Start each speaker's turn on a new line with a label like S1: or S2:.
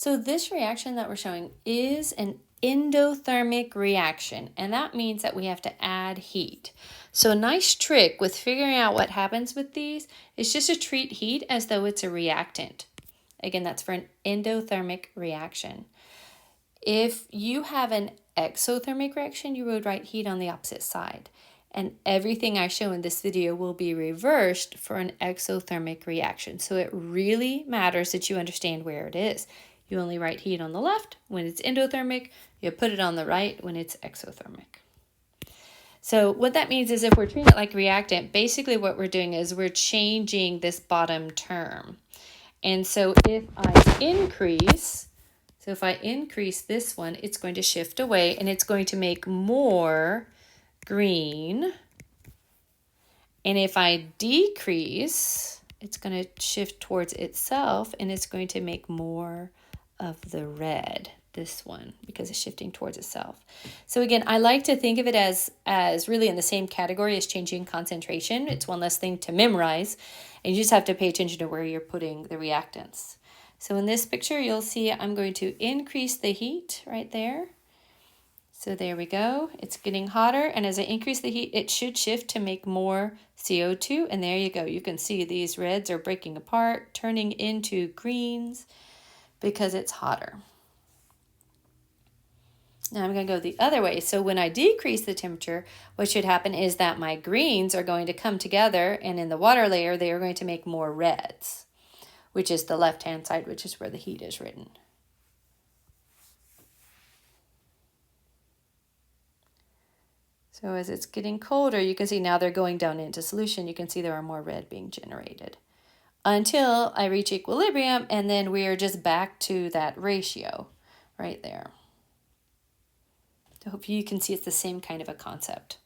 S1: So this reaction that we're showing is an endothermic reaction, and that means that we have to add heat. So a nice trick with figuring out what happens with these is just to treat heat as though it's a reactant. Again, that's for an endothermic reaction. If you have an exothermic reaction, you would write heat on the opposite side. And everything I show in this video will be reversed for an exothermic reaction. So it really matters that you understand where it is. You only write heat on the left when it's endothermic. You put it on the right when it's exothermic. So what that means is if we're treating it like reactant, basically what we're doing is we're changing this bottom term. And so if I increase this one, it's going to shift away and it's going to make more green. And if I decrease, it's going to shift towards itself and it's going to make more of the red, this one, because it's shifting towards itself. So again, I like to think of it as really in the same category as changing concentration. It's one less thing to memorize, and you just have to pay attention to where you're putting the reactants. So in this picture, you'll see I'm going to increase the heat right there. So there we go. It's getting hotter, and as I increase the heat, it should shift to make more CO2, and there you go. You can see these reds are breaking apart, turning into greens because it's hotter. Now I'm going to go the other way. So when I decrease the temperature, what should happen is that my greens are going to come together, and in the water layer, they are going to make more reds, which is the left-hand side, which is where the heat is written. So as it's getting colder, you can see now they're going down into solution. You can see there are more red being generated until I reach equilibrium, and then we are just back to that ratio right there. So hopefully you can see it's the same kind of a concept.